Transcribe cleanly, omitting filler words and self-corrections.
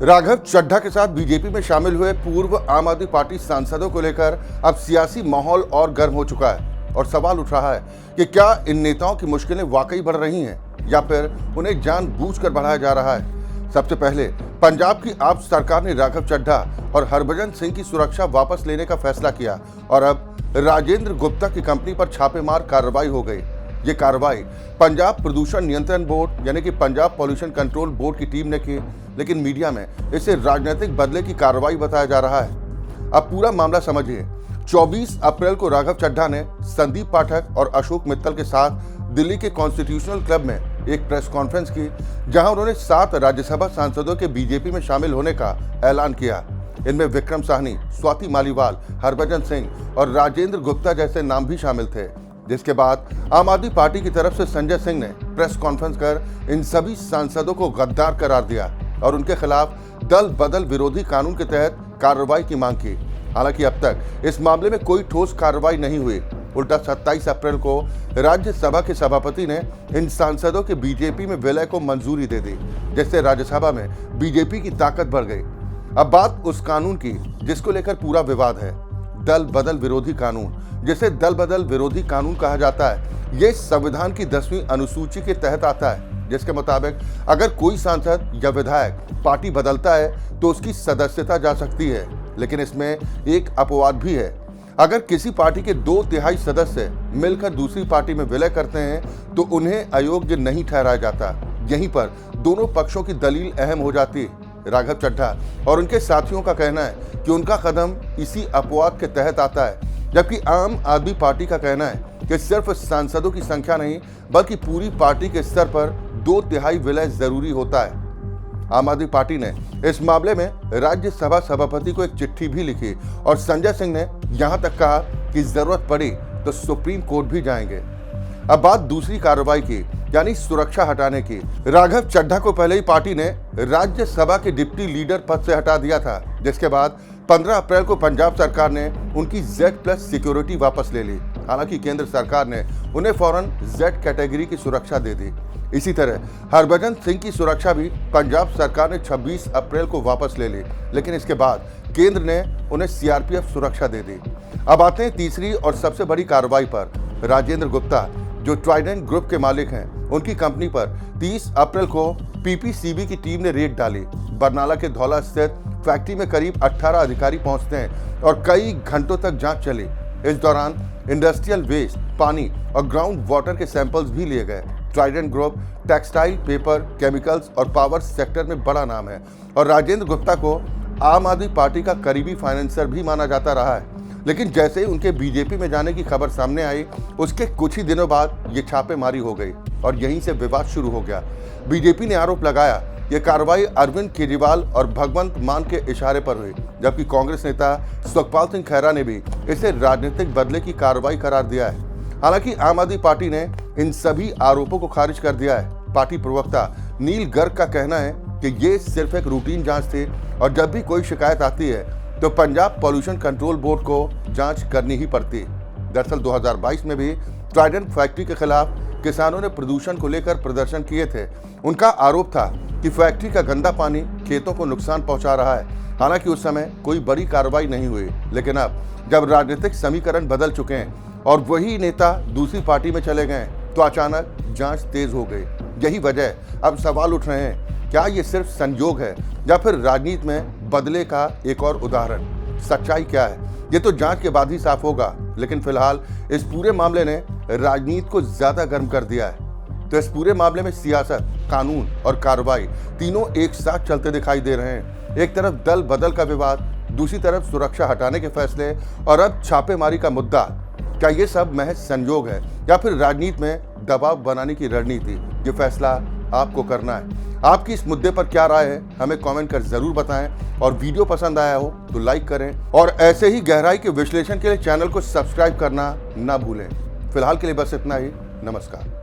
राघव चड्ढा के साथ बीजेपी में शामिल हुए पूर्व आम आदमी पार्टी सांसदों को लेकर अब सियासी माहौल और गर्म हो चुका है और सवाल उठ रहा है कि क्या इन नेताओं की मुश्किलें वाकई बढ़ रही हैं या फिर उन्हें जानबूझकर बढ़ाया जा रहा है। सबसे पहले पंजाब की आप सरकार ने राघव चड्ढा और हरभजन सिंह की सुरक्षा वापस लेने का फैसला किया और अब राजेंद्र गुप्ता की कंपनी पर छापेमार कार्रवाई हो गई। ये कार्रवाई पंजाब प्रदूषण नियंत्रण बोर्ड यानी कि पंजाब पॉल्यूशन कंट्रोल बोर्ड की टीम ने की, लेकिन मीडिया में इसे राजनीतिक बदले की कार्रवाई बताया जा रहा है। अब पूरा मामला समझिए। 24 अप्रैल को राघव चड्ढा ने संदीप पाठक और अशोक मित्तल के साथ दिल्ली के कॉन्स्टिट्यूशनल क्लब में एक प्रेस कॉन्फ्रेंस की, जहां उन्होंने 7 राज्यसभा सांसदों के बीजेपी में शामिल होने का ऐलान किया। इनमें विक्रम साहनी, स्वाति मालीवाल, हरभजन सिंह और राजेंद्र गुप्ता जैसे नाम भी शामिल थे। जिसके बाद आम आदमी पार्टी की तरफ से संजय सिंह ने प्रेस कॉन्फ्रेंस कर इन सभी सांसदों को गद्दार करार दिया और उनके खिलाफ दल बदल विरोधी कानून के तहत कार्रवाई की मांग की। हालांकि अब तक इस मामले में कोई ठोस कार्रवाई नहीं हुई। उल्टा 27 अप्रैल को राज्यसभा के सभापति ने इन सांसदों के बीजेपी में विलय को मंजूरी दे दी, जिससे राज्यसभा में बीजेपी की ताकत बढ़ गई। अब बात उस कानून की जिसको लेकर पूरा विवाद है, दल बदल विरोधी कानून। जिसे दल बदल विरोधी कानून कहा जाता है, ये संविधान की 10वीं अनुसूची के तहत आता है, जिसके मुताबिक अगर कोई सांसद या विधायक पार्टी बदलता है तो उसकी सदस्यता जा सकती है। लेकिन इसमें एक अपवाद भी है। अगर किसी पार्टी के 2/3 सदस्य मिलकर दूसरी पार्टी में विलय करते हैं तो उन्हें अयोग्य नहीं ठहराया जाता। यहीं पर दोनों पक्षों की दलील अहम हो जाती है। राघव चड्ढा और उनके साथियों का कहना है कि उनका कदम इसी अपवाद के तहत आता है, जबकि आम आदमी पार्टी का कहना है कि सिर्फ सांसदों की संख्या नहीं बल्कि पूरी पार्टी के स्तर पर 2/3 विलय जरूरी होता है। आम आदमी पार्टी ने इस मामले में राज्यसभा सभापति को एक चिट्ठी भी लिखी और संजय सिंह ने यहां तक कहा कि जरूरत पड़ी तो सुप्रीम कोर्ट भी जाएंगे। अब बात दूसरी कार्रवाई की, यानी सुरक्षा हटाने की। राघव चड्ढा को पहले ही पार्टी ने राज्यसभा के डिप्टी लीडर पद से हटा दिया था, जिसके बाद 15 अप्रैल को पंजाब सरकार ने उनकी Z+ सिक्योरिटी वापस ले ली। हालांकि केंद्र सरकार ने उन्हें फौरन Z कैटेगरी की सुरक्षा दे दी। इसी तरह हरभजन सिंह की सुरक्षा भी पंजाब सरकार ने 26 अप्रैल को वापस ले ली, लेकिन इसके बाद केंद्र ने उन्हें CRPF सुरक्षा दे दी। अब आते हैं तीसरी और सबसे बड़ी कार्रवाई पर। राजेंद्र गुप्ता, जो ट्राइडेंट ग्रुप के मालिक हैं, उनकी कंपनी पर 30 अप्रैल को PPCB की टीम ने रेड डाली। बरनाला के धौला स्थित फैक्ट्री में करीब 18 अधिकारी पहुंचते हैं और कई घंटों तक जांच चली। इस दौरान इंडस्ट्रियल वेस्ट, पानी और ग्राउंड वाटर के सैंपल्स भी लिए गए। Trident group textile, paper, chemicals और पावर सेक्टर में बड़ा नाम है और राजेंद्र गुप्ता को आम आदमी पार्टी का करीबी फाइनेंसर भी माना जाता रहा है। लेकिन जैसे ही उनके बीजेपी में जाने की खबर सामने आई, उसके कुछ ही दिनों बाद ये छापेमारी हो गई और यहीं से विवाद शुरू हो गया। बीजेपी ने आरोप लगाया ये कार्रवाई अरविंद केजरीवाल और भगवंत मान के इशारे पर हुई, जबकि कांग्रेस नेता सुखपाल सिंह खैरा ने भी इसे राजनीतिक बदले की कार्रवाई करार दिया है। हालांकि आम आदमी पार्टी ने इन सभी आरोपों को खारिज कर दिया है। पार्टी प्रवक्ता नील गर्ग का कहना है कि ये सिर्फ एक रूटीन जांच थी और जब भी कोई शिकायत आती है तो पंजाब पॉल्यूशन कंट्रोल बोर्ड को जांच करनी ही पड़ती। दरअसल 2022 में भी ट्राइडेंट फैक्ट्री के खिलाफ किसानों ने प्रदूषण को लेकर प्रदर्शन किए थे। उनका आरोप था कि फैक्ट्री का गंदा पानी खेतों को नुकसान पहुंचा रहा है। हालांकि उस समय कोई बड़ी कार्रवाई नहीं हुई, लेकिन अब जब राजनीतिक समीकरण बदल चुके हैं और वही नेता दूसरी पार्टी में चले गए तो अचानक जांच तेज हो गई। यही वजह अब सवाल उठ रहे हैं, क्या ये सिर्फ संयोग है या फिर राजनीति में बदले का एक और उदाहरण? सच्चाई क्या है ये तो जांच के बाद ही साफ होगा, लेकिन फिलहाल इस पूरे मामले ने राजनीति को ज्यादा गर्म कर दिया है। तो इस पूरे मामले में सियासत, कानून और कार्रवाई तीनों एक साथ चलते दिखाई दे रहे हैं। एक तरफ दल बदल का विवाद, दूसरी तरफ सुरक्षा हटाने के फैसले और अब छापेमारी का मुद्दा। क्या ये सब महज संयोग है या फिर राजनीति में दबाव बनाने की रणनीति? ये फैसला आपको करना है। आपकी इस मुद्दे पर क्या राय है हमें कमेंट कर जरूर बताएं और वीडियो पसंद आया हो तो लाइक करें और ऐसे ही गहराई के विश्लेषण के लिए चैनल को सब्सक्राइब करना ना भूलें। फिलहाल के लिए बस इतना ही। नमस्कार।